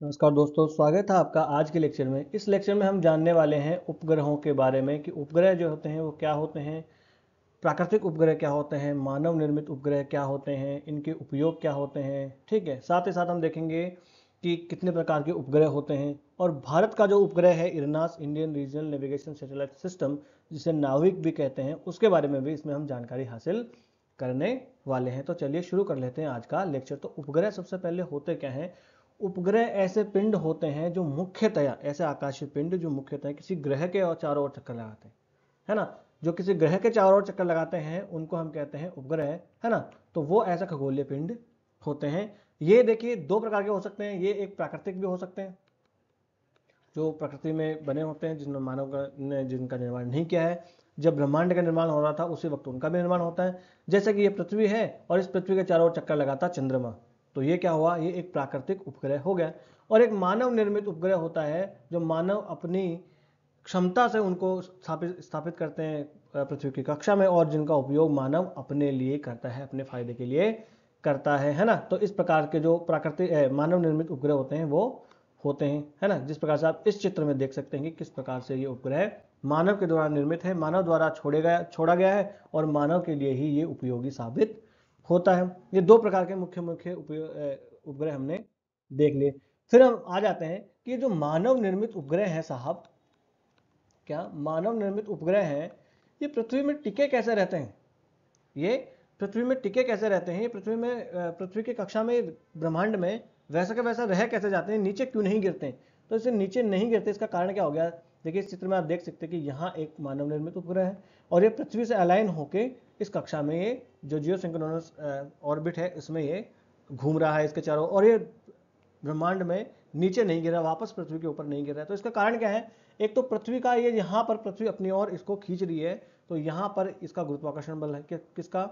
नमस्कार दोस्तों, स्वागत है आपका आज के लेक्चर में। इस लेक्चर में हम जानने वाले हैं उपग्रहों के बारे में कि उपग्रह जो होते हैं वो क्या होते हैं, प्राकृतिक उपग्रह क्या होते हैं, मानव निर्मित उपग्रह क्या होते हैं, इनके उपयोग क्या होते हैं। ठीक है, साथ ही साथ हम देखेंगे कि कितने प्रकार के उपग्रह होते हैं और भारत का जो उपग्रह है IRNSS Indian regional navigation satellite system, जिसे नाविक भी कहते हैं, उसके बारे में भी इसमें हम जानकारी हासिल करने वाले हैं। तो चलिए शुरू कर लेते हैं आज का लेक्चर। तो उपग्रह सबसे पहले होते क्या हैं? उपग्रह ऐसे पिंड होते हैं जो मुख्यतया, ऐसे आकाशीय पिंड जो मुख्यतः किसी ग्रह के और चारों ओर चक्कर लगाते हैं, है ना। जो किसी ग्रह के चारों ओर चक्कर लगाते हैं उनको हम कहते हैं उपग्रह, है ना। तो वो ऐसा खगोलीय पिंड होते हैं। ये देखिए दो प्रकार के हो सकते हैं। ये एक प्राकृतिक भी हो सकते हैं, जो प्रकृति में बने होते हैं, जिनमें मानव ने जिनका निर्माण नहीं किया है। जब ब्रह्मांड का निर्माण हो रहा था उसी वक्त उनका भी निर्माण होता है। जैसे कि ये पृथ्वी है और इस पृथ्वी के चारों ओर चक्कर लगाता चंद्रमा, तो ये क्या हुआ? ये एक प्राकृतिक उपग्रह हो गया। और एक मानव निर्मित उपग्रह होता है जो मानव अपनी क्षमता से उनको स्थापित स्थापित करते हैं पृथ्वी की कक्षा में, और जिनका उपयोग मानव अपने लिए करता है, अपने फायदे के लिए करता है ना। तो इस प्रकार के जो प्राकृतिक मानव निर्मित उपग्रह होते हैं वो होते हैं, है ना। जिस प्रकार से आप इस चित्र में देख सकते हैं कि किस प्रकार से ये उपग्रह मानव के द्वारा निर्मित है, मानव द्वारा छोड़ा गया है और मानव के लिए ही ये उपयोगी साबित होता है। ये दो प्रकार के मुख्य मुख्य उपग्रह हमने देख लिए। फिर हम आ जाते हैं कि जो मानव निर्मित उपग्रह है साहब, क्या मानव निर्मित उपग्रह हैं, ये पृथ्वी में टिके कैसे रहते हैं? ये पृथ्वी में टिके कैसे रहते हैं? ये पृथ्वी की कक्षा में, ब्रह्मांड में वैसा का वैसा रह कैसे जाते हैं? नीचे क्यों नहीं गिरते हैं? तो इसे नीचे नहीं गिरते, इसका कारण क्या हो गया? देखिए इस चित्र में आप देख सकते हैं कि यहाँ एक मानव निर्मित उपग्रह है और ये पृथ्वी से अलाइन होके इस कक्षा में, ये जो जियो सिंक्रोनस ऑर्बिट है इसमें ये घूम रहा है इसके चारों, और ये ब्रह्मांड में नीचे नहीं गिरा, वापस पृथ्वी के ऊपर नहीं गिर रहा है। तो इसका कारण क्या है? एक तो पृथ्वी का, ये यहाँ पर पृथ्वी अपनी ओर इसको खींच रही है, तो यहाँ पर इसका गुरुत्वाकर्षण बल है। किसका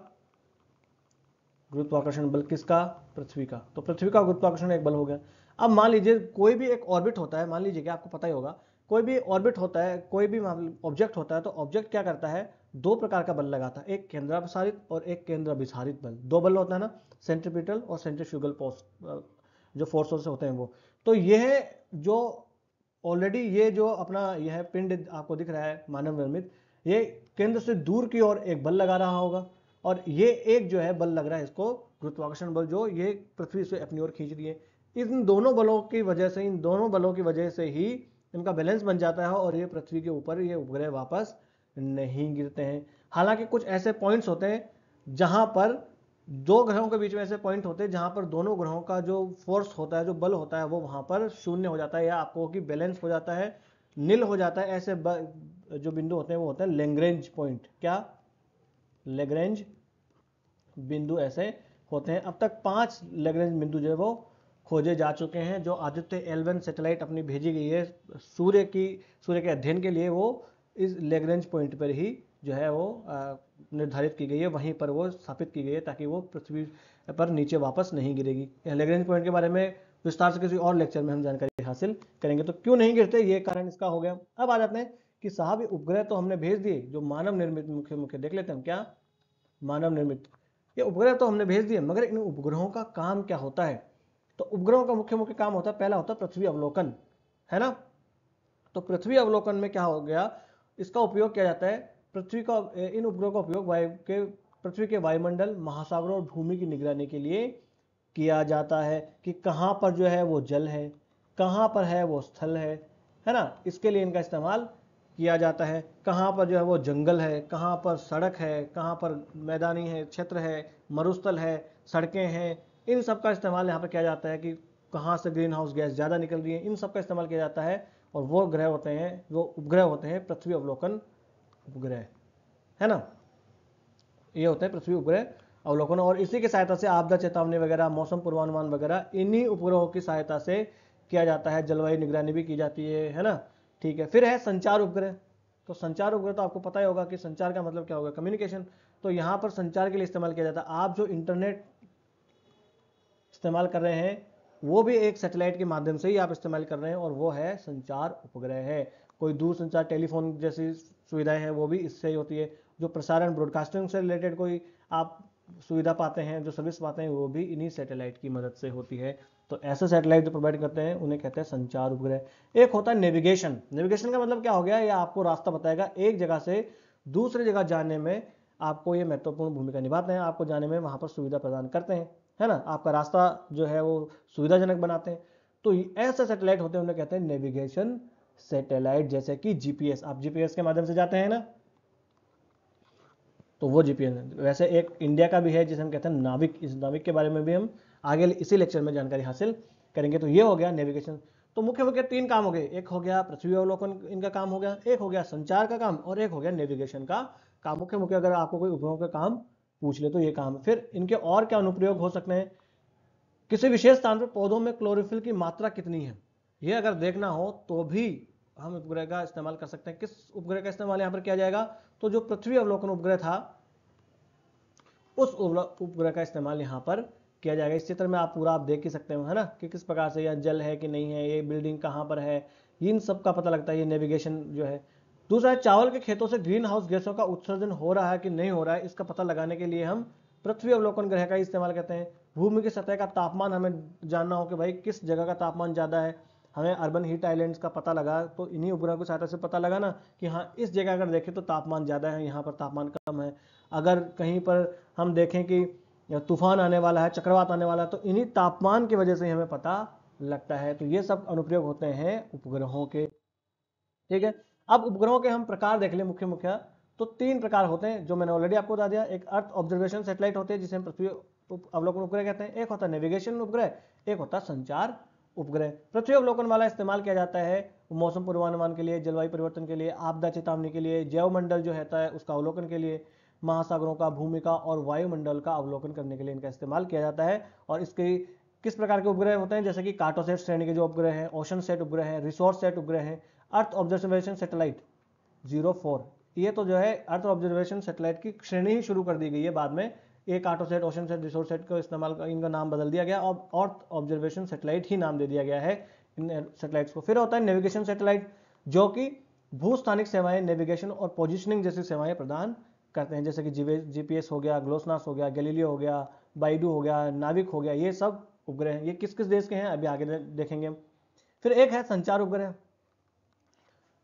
गुरुत्वाकर्षण बल? किसका? पृथ्वी का। तो पृथ्वी का गुरुत्वाकर्षण एक बल हो गया। अब मान लीजिए कोई भी एक ऑर्बिट होता है, मान लीजिए कि आपको पता ही होगा, कोई भी ऑर्बिट होता है, कोई भी ऑब्जेक्ट होता है, तो ऑब्जेक्ट क्या करता है? दो प्रकार का बल लगाता है, एक केंद्रापसारित और एक केंद्र अभिसारित बल। दो बल होता है ना, सेंट्रीपिटल और सेंट्रीफ्यूगल फोर्स, जो फोर्स होते हैं वो। तो यह जो ऑलरेडी ये जो अपना यह पिंड आपको दिख रहा है मानव निर्मित, ये केंद्र से दूर की ओर एक बल लगा रहा होगा, और ये एक जो है बल लग रहा है इसको गुरुत्वाकर्षण बल, जो ये पृथ्वी से अपनी ओर खींच रही है। इन दोनों बलों की वजह से, इन दोनों बलों की वजह से ही इनका बैलेंस बन जाता है और ये पृथ्वी के ऊपर ये उपग्रह वापस नहीं गिरते हैं। हालांकि कुछ ऐसे पॉइंट्स होते हैं जहां पर दो ग्रहों के बीच में ऐसे पॉइंट होते हैं जहां पर दोनों ग्रहों का जो फोर्स होता है, जो बल होता है, वो वहां पर शून्य हो जाता है, या आपको कि बैलेंस हो जाता है, नील हो जाता है। ऐसे जो बिंदु होते हैं वो होते हैं लैग्रेंज पॉइंट। क्या? लैग्रेंज बिंदु ऐसे होते हैं। अब तक 5 लैग्रेंज बिंदु जो है वो खोजे जा चुके हैं, जो आदित्य L1 सैटेलाइट अपनी भेजी गई है सूर्य के अध्ययन के लिए, वो इस लैग्रेंज पॉइंट पर ही जो है वो निर्धारित की गई है, वहीं पर वो स्थापित की गई है ताकि वो पृथ्वी पर नीचे वापस नहीं गिरेगी। लैग्रेंज पॉइंट के बारे में विस्तार से किसी और लेक्चर में हम जानकारी हासिल करेंगे। तो क्यों नहीं गिरते, ये कारण इसका हो गया। अब आ जाते हैं कि साहब ये उपग्रह तो हमने भेज दिए, जो मानव निर्मित मुख्य मुख्य देख लेते हैं हम। क्या? मानव निर्मित ये उपग्रह तो हमने भेज दिए, मगर इन उपग्रहों का काम क्या होता है? तो उपग्रहों का मुख्य मुख्य काम होता है, पहला होता है पृथ्वी अवलोकन, है ना। तो पृथ्वी अवलोकन में क्या हो गया? इसका उपयोग किया जाता है, पृथ्वी का, इन उपग्रहों का उपयोग पृथ्वी के वायुमंडल, महासागरों और भूमि की निगरानी के लिए किया जाता है कि कहाँ पर जो है वो जल है, कहाँ पर है वो स्थल है ना। इसके लिए इनका इस्तेमाल किया जाता है। कहाँ पर जो है वो जंगल है, कहाँ पर सड़क है, कहाँ पर मैदानी है क्षेत्र है, मरुस्थल है, सड़कें हैं, इन सब का इस्तेमाल यहाँ पर किया जाता है कि कहाँ से ग्रीन हाउस गैस ज़्यादा निकल रही है, इन सब का इस्तेमाल किया जाता है। और वो ग्रह होते हैं, वो उपग्रह होते हैं पृथ्वी अवलोकन उपग्रह, है ना। ये होते हैं पृथ्वी उपग्रह अवलोकन, और इसी की सहायता से आपदा चेतावनी वगैरह, मौसम पूर्वानुमान वगैरह इन्हीं उपग्रहों की सहायता से किया जाता है। जलवायु निगरानी भी की जाती है ना। ठीक है, फिर है संचार उपग्रह। तो संचार उपग्रह तो आपको पता ही होगा कि संचार का मतलब क्या होगा? कम्युनिकेशन। तो यहाँ पर संचार के लिए इस्तेमाल किया जाता है। आप जो इंटरनेट इस्तेमाल कर रहे हैं वो भी एक सैटेलाइट के माध्यम से ही आप इस्तेमाल कर रहे हैं, और वो है संचार उपग्रह है। कोई दूर संचार, टेलीफोन जैसी सुविधाएं हैं वो भी इससे ही होती है। जो प्रसारण, ब्रॉडकास्टिंग से रिलेटेड कोई आप सुविधा पाते हैं, जो सर्विस पाते हैं, वो भी इन्हीं सैटेलाइट की मदद से होती है। तो ऐसे सैटेलाइट जो प्रोवाइड करते हैं उन्हें कहते हैं संचार उपग्रह। एक होता है नेविगेशन। नेविगेशन का मतलब क्या हो गया, ये आपको रास्ता बताएगा, एक जगह से दूसरी जगह जाने में आपको ये महत्वपूर्ण भूमिका निभाते हैं, आपको जाने में वहां पर सुविधा प्रदान करते हैं, है ना, आपका रास्ता जो है वो सुविधाजनक बनाते हैं। तो ऐसे सैटेलाइट होते हैं उन्हें कहते हैं नेविगेशन सैटेलाइट। जैसे कि जीपीएस, आप जीपीएस के माध्यम से जाते हैं ना, तो वो जीपीएस है। वैसे एक इंडिया का भी है जिसे हम कहते हैं नाविक। इस नाविक के बारे में भी हम आगे इसी लेक्चर में जानकारी हासिल करेंगे। तो ये हो गया नेविगेशन। तो मुख्य मुख्य 3 काम हो गए, एक हो गया पृथ्वी अवलोकन इनका काम हो गया, एक हो गया संचार का काम, और एक हो गया नेविगेशन का काम। मुख्य मुख्य अगर आपको कोई उपग्रहों का काम पूछ ले तो ये काम। फिर इनके और क्या अनुप्रयोग हो सकते हैं, किसी विशेष स्थान पर पौधों में क्लोरोफिल की मात्रा कितनी है, ये अगर देखना हो तो भी हम उपग्रह का इस्तेमाल कर सकते हैं। किस उपग्रह का इस्तेमाल यहां पर किया जाएगा, तो जो पृथ्वी अवलोकन उपग्रह था उस उपग्रह का इस्तेमाल यहाँ पर किया जाएगा। इस चित्र में आप पूरा आप देख ही सकते हो, है ना, कि किस प्रकार से यह जल है कि नहीं है, ये बिल्डिंग कहाँ पर है, इन सब का पता लगता है, ये नेविगेशन जो है। दूसरा है चावल के खेतों से ग्रीन हाउस गैसों का उत्सर्जन हो रहा है कि नहीं हो रहा है, इसका पता लगाने के लिए हम पृथ्वी अवलोकन ग्रह का इस्तेमाल करते हैं। भूमि की सतह का तापमान हमें जानना हो कि भाई किस जगह का तापमान ज़्यादा है, हमें अर्बन हीट आइलैंड्स का पता लगा तो इन्हीं उपग्रह की सहायता से पता लगा ना कि हाँ इस जगह अगर देखें तो तापमान ज़्यादा है, यहाँ पर तापमान कम है। अगर कहीं पर हम देखें कि तूफान आने वाला है, चक्रवात आने वाला है, तो इन्हीं तापमान की वजह से हमें पता लगता है। तो ये सब अनुप्रयोग होते हैं उपग्रहों के। ठीक है, अब उपग्रहों के हम प्रकार देख लें मुख्य मुख्य। तो 3 प्रकार होते हैं जो मैंने ऑलरेडी आपको बता दिया। एक अर्थ ऑब्जर्वेशन सैटेलाइट होते हैं जिसे हम पृथ्वी अवलोकन उपग्रह कहते हैं, एक होता है नेविगेशन उपग्रह, एक होता है संचार उपग्रह। पृथ्वी अवलोकन वाला इस्तेमाल किया जाता है मौसम पूर्वानुमान के लिए, जलवायु परिवर्तन के लिए, आपदा चेतावनी के लिए, जैवमंडल जो रहता है उसका अवलोकन के लिए, महासागरों का, भूमि का और वायुमंडल का अवलोकन करने के लिए इनका इस्तेमाल किया जाता है। और इसके किस प्रकार के उपग्रह होते हैं, जैसे कि कार्टोसेट श्रेणी के जो उपग्रह हैं, ओशन सेट उपग्रह हैं, रिसोर्स सेट उपग्रह हैं, अर्थ ऑब्जर्वेशन सैटेलाइट 04, ये तो जो है अर्थ ऑब्जर्वेशन सैटेलाइट की श्रेणी ही शुरू कर दी गई है बाद में। एक Cartosat, ocean set, resource set का इस्तेमाल, इनका नाम बदल दिया गया और अर्थ ऑब्जर्वेशन सैटेलाइट ही नाम दे दिया गया है इन सैटेलाइट्स को। फिर होता है नेविगेशन सैटेलाइट जो कि भूस्थानिक सेवाएं, नेविगेशन और पोजिशनिंग जैसी सेवाएं प्रदान करते हैं, जैसे कि जीपीएस हो गया, ग्लोसनास हो गया, गैलीलियो हो गया, बाइडू हो गया, नाविक हो गया, ये सब उपग्रह। ये किस किस देश के हैं अभी आगे देखेंगे। फिर एक है संचार उपग्रह,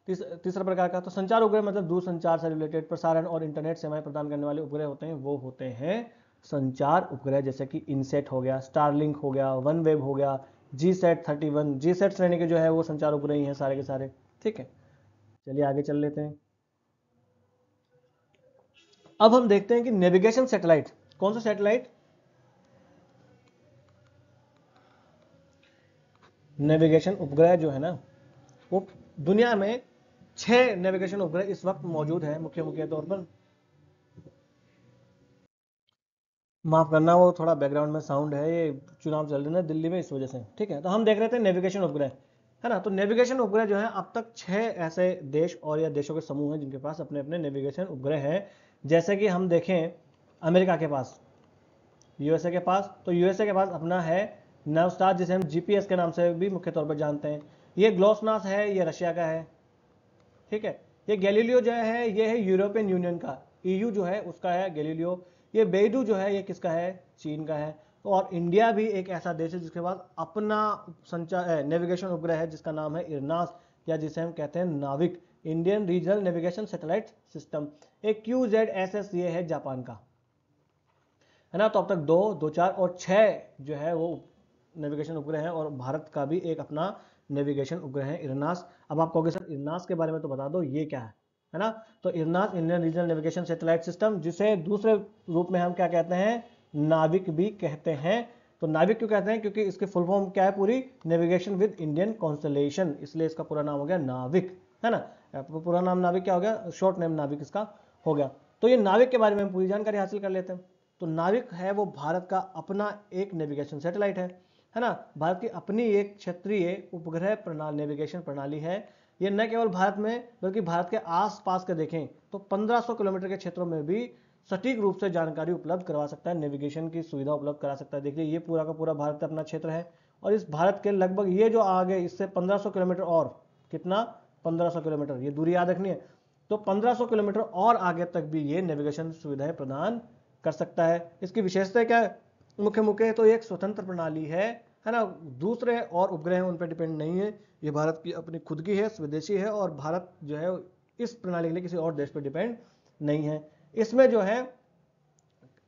तीसरा प्रकार का। तो संचार उपग्रह मतलब दूर संचार से रिलेटेड प्रसारण और इंटरनेट सेवाएं प्रदान करने वाले उपग्रह होते हैं, वो होते हैं संचार उपग्रह। जैसे कि इनसेट हो गया, स्टारलिंक हो गया, वन वेब हो गया, जीसैट 31, जीसैट श्रेणी के जो है वो संचार उपग्रह ही हैं सारे के सारे। ठीक है, चलिए आगे चल लेते हैं। अब हम देखते हैं कि नेविगेशन सैटेलाइट, कौन सा सैटेलाइट, नेविगेशन उपग्रह जो है ना, वो दुनिया में 6 नेविगेशन उपग्रह इस वक्त मौजूद है मुख्य मुख्य तौर पर। माफ करना, वो थोड़ा बैकग्राउंड में साउंड है, ये चुनाव चल रहे हैं दिल्ली में, इस वजह से। ठीक है, तो हम देख रहे थे नेविगेशन उपग्रह, है ना। तो नेविगेशन उपग्रह जो है अब तक 6 ऐसे देश और या देशों के समूह हैं जिनके पास अपने अपने नेविगेशन उपग्रह हैं। जैसे कि हम देखें अमेरिका के पास, यूएसए के पास, तो यूएसए के पास अपना है नवस्टार जिसे हम जीपीएस के नाम से भी मुख्य तौर पर जानते हैं। ये ग्लोसनास है, ये रशिया का है। ठीक है, ये गैलीलियो जो है ये है यूरोपियन यूनियन का, ईयू जो है उसका है गैलीलियो। ये बेइडू जो है ये किसका है, चीन का है। और इंडिया भी एक ऐसा देश है जिसके पास अपना संचार नेविगेशन उपग्रह है जिसका नाम है इरनास, या जिसे हम कहते हैं नाविक, Indian regional navigation satellite system. एक QZSS ये है जापान का, है ना। तो अब तक 2, 2, 4 और 6 जो है वो नेविगेशन उपग्रह हैं, और भारत का भी एक अपना नेविगेशन उपग्रह है इरनास। अब आप कहोगे सर इरनास के बारे में तो बता दो ये क्या है ना। तो IRNSS Indian regional navigation satellite system, जिसे दूसरे रूप में हम क्या कहते हैं, नाविक भी कहते हैं। तो नाविक क्यों कहते हैं, क्योंकि इसके फुल फॉर्म क्या है पूरी, नेविगेशन विद इंडियन कॉन्स्टलेशन, इसलिए इसका पूरा नाम हो गया नाविक, है ना। पूरा नाम नाविक क्या हो गया, शॉर्ट नेम नाविक इसका हो गया। तो ये नाविक के बारे में हम पूरी जानकारी हासिल कर लेते हैं। तो नाविक है वो भारत का अपना एक नेविगेशन सैटेलाइट है ना। भारत की अपनी एक क्षेत्रीय उपग्रह प्रणाली, नेविगेशन प्रणाली है। ये न केवल भारत में बल्कि भारत के आसपास के देखें तो 1500 किलोमीटर के क्षेत्रों में भी सटीक रूप से जानकारी उपलब्ध करवा सकता है, नेविगेशन की सुविधा उपलब्ध करा सकता है। देखिए ये पूरा का पूरा भारत का अपना क्षेत्र है, और इस भारत के लगभग ये जो आगे इससे 1500 किलोमीटर और कितना, 1500 किलोमीटर, ये दूरी याद रखनी है। तो 1500 किलोमीटर और आगे तक भी ये नेविगेशन सुविधाएं प्रदान कर सकता है। इसकी विशेषता क्या है, मुख्य मुख्य तो एक स्वतंत्र प्रणाली है है ना, दूसरे और उपग्रह हैं उन पर डिपेंड नहीं है, ये भारत की अपनी खुद की है, स्वदेशी है, और भारत जो है इस प्रणाली के लिए किसी और देश पर डिपेंड नहीं है। इसमें जो है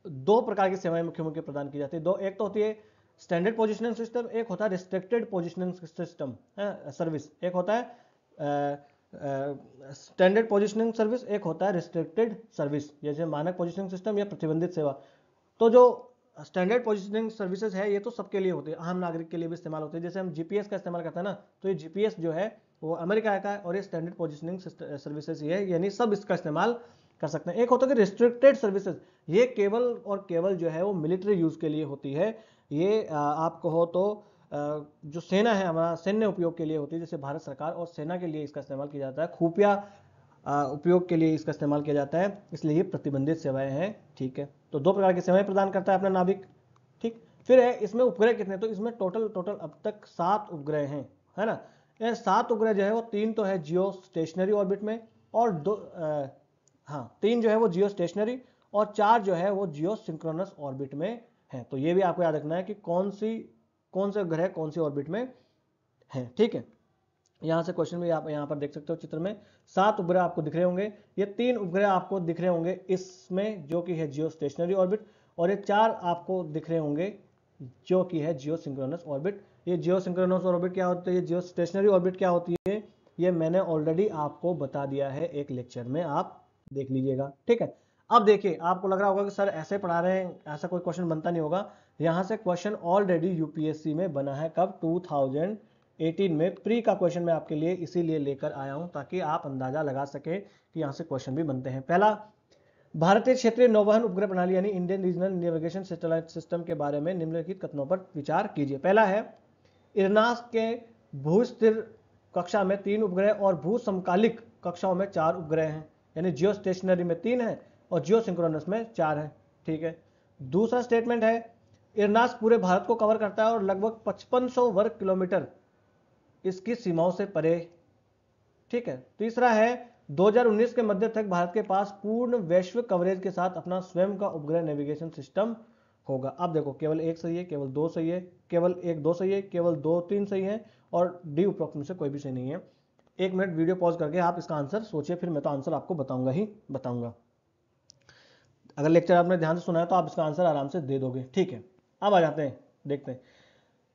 दो प्रकार की सेवाएं मुख्य मुख्य प्रदान की जाती है। दो, एक तो होती है स्टैंडर्ड पोजिशनिंग सिस्टम, एक होता है रिस्ट्रिक्टेड पोजिशनिंग सिस्टम सर्विस। एक होता है स्टैंडर्ड पोजिशनिंग सर्विस, एक होता है रिस्ट्रिक्टेड सर्विस, जैसे मानक पोजिशनिंग सिस्टम या प्रतिबंधित सेवा। तो जो स्टैंडर्ड पोजिशनिंग सर्विसेज है ये तो सबके लिए होती है, आम नागरिक के लिए भी इस्तेमाल होती है। जैसे हम जीपीएस का इस्तेमाल करते हैं ना, तो ये जीपीएस जो है वो अमेरिका का है, और ये स्टैंडर्ड पोजिशनिंग सर्विसेज ये है, यानी सब इसका इस्तेमाल कर सकते हैं। एक होता है कि रिस्ट्रिक्टेड सर्विसेज, ये केवल और केवल जो है वो मिलिट्री यूज के लिए होती है। ये आप कहो तो जो सेना है हमारा, सैन्य उपयोग के लिए होती है, जैसे भारत सरकार और सेना के लिए इसका इस्तेमाल किया जाता है, खुफिया उपयोग के लिए इसका इस्तेमाल किया जाता है, इसलिए ये प्रतिबंधित सेवाएं हैं। ठीक है, तो दो प्रकार की सेवाएं प्रदान करता है अपना नाविक। ठीक, फिर है इसमें उपग्रह कितने, तो इसमें टोटल अब तक 7 उपग्रह हैं, है ना। ये 7 उपग्रह जो है वो 3 तो है जियो स्टेशनरी ऑर्बिट में, और 3 जो है वो जियो स्टेशनरी, और 4 जो है वो जियो सिंक्रोनस ऑर्बिट में है। तो ये भी आपको याद रखना है कि कौन से ग्रह कौन सी ऑर्बिट में है। ठीक है, यहां से क्वेश्चन में आप यहां पर देख सकते हो चित्र में 7 उपग्रह आपको दिख रहे होंगे। ये 3 उपग्रह आपको दिख रहे होंगे इसमें जो कि है जियो स्टेशनरी ऑर्बिट, और ये 4 आपको दिख रहे होंगे जो कि है जियो सिंक्रोनस ऑर्बिट। ये जियो सिंक्रोनस ऑर्बिट क्या होती है, जियो स्टेशनरी ऑर्बिट क्या होती है, ये मैंने ऑलरेडी आपको बता दिया है एक लेक्चर में, आप देख लीजिएगा। ठीक है, अब देखिए आपको लग रहा होगा कि सर ऐसे पढ़ा रहे हैं, ऐसा कोई क्वेश्चन बनता नहीं होगा। यहां से क्वेश्चन ऑलरेडी यूपीएससी में बना है, कब, 2018 में। प्री का क्वेश्चन मैं आपके लिए इसीलिए लेकर आया हूं ताकि आप अंदाजा लगा सके कि यहां से क्वेश्चन भी बनते हैं। पहला, भारतीय क्षेत्रीय नौवहन उपग्रह प्रणाली यानी Indian regional navigation satellite system के बारे में निम्नलिखित कथनों पर विचार कीजिए। पहला है, इरनास के भूस्थिर कक्षा में 3 उपग्रह और भू समकालिक कक्षाओं में 4 उपग्रह हैं, यानी जियो स्टेशनरी में 3 है और जियो सिंक्रोनस में 4 है। ठीक है, दूसरा स्टेटमेंट है, इरनास पूरे भारत को कवर करता है और लगभग 5500 वर्ग किलोमीटर इसकी सीमाओं से परे। ठीक है, तीसरा है, 2019 के मध्य तक भारत के पास पूर्ण वैश्विक कवरेज के साथ अपना स्वयं का उपग्रह नेविगेशन सिस्टम होगा। अब देखो, केवल एक सही है, केवल दो सही है, केवल एक दो सही है, केवल दो तीन सही है, और डी उपरोक्त में से कोई भी सही नहीं है। 1 मिनट वीडियो पॉज करके आप इसका आंसर सोचिए, फिर मैं तो आंसर आपको बताऊंगा ही बताऊंगा। अगर लेक्चर आपने ध्यान से सुना है तो आप इसका आंसर आराम से दे दोगे। ठीक है, अब आ जाते हैं, देखते हैं।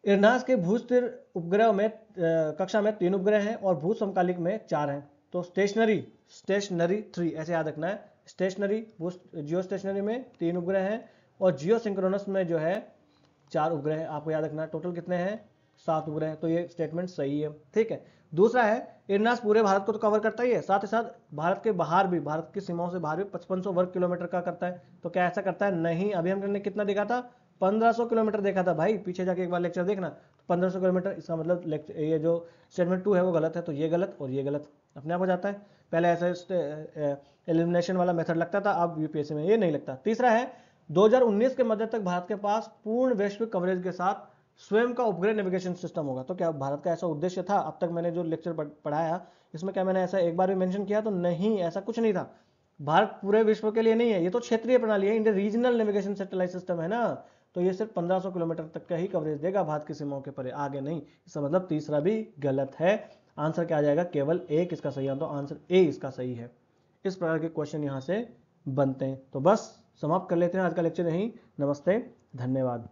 इरनास के भूस्थिर उपग्रह में कक्षा में 3 उपग्रह हैं और भू समकालिक में 4 हैं। तो स्टेशनरी 3 ऐसे याद रखना है। स्टेशनरी जियो स्टेशनरी में 3 उपग्रह हैं और जियो सिंक्रोनस में जो है 4 उपग्रह हैं, आपको याद रखना है। टोटल कितने हैं, 7 उपग्रह हैं। तो ये स्टेटमेंट सही है। ठीक है, दूसरा है, इरनास पूरे भारत को तो कवर करता ही है, साथ ही साथ भारत के बाहर भी, भारत की सीमाओं से बाहर भी 5500 वर्ग किलोमीटर का करता है। तो क्या ऐसा करता है, नहीं। अभी हमने कितना देखा था, 1500 किलोमीटर देखा था भाई, पीछे जाके एक बार लेक्चर देखना। 1500 किलोमीटर, इसका मतलब ये जो स्टेटमेंट 2 है वो गलत है, तो ये गलत और ये गलत अपने आप हो जाता है। पहले ऐसे एलिमिनेशन वाला मेथड लगता था, अब यूपीएससी में ये नहीं लगता। तीसरा है, 2019 के मध्य तक भारत के पास पूर्ण वैश्विक कवरेज के साथ स्वयं का उपग्रह नेविगेशन सिस्टम होगा। तो क्या भारत का ऐसा उद्देश्य था? अब तक मैंने जो लेक्चर पढ़ाया इसमें क्या मैंने ऐसा एक बार भी मेंशन किया? तो नहीं, ऐसा कुछ नहीं था। भारत पूरे विश्व के लिए नहीं है, ये तो क्षेत्रीय प्रणाली है, Indian regional navigation satellite system है ना। तो ये सिर्फ 1500 किलोमीटर तक का ही कवरेज देगा भारत की सीमाओं के परे, आगे नहीं। इसका मतलब तीसरा भी गलत है। आंसर क्या आ जाएगा, केवल एक इसका सही है, तो आंसर ए इसका सही है। इस प्रकार के क्वेश्चन यहां से बनते हैं। तो बस समाप्त कर लेते हैं आज का लेक्चर यहीं। नमस्ते, धन्यवाद।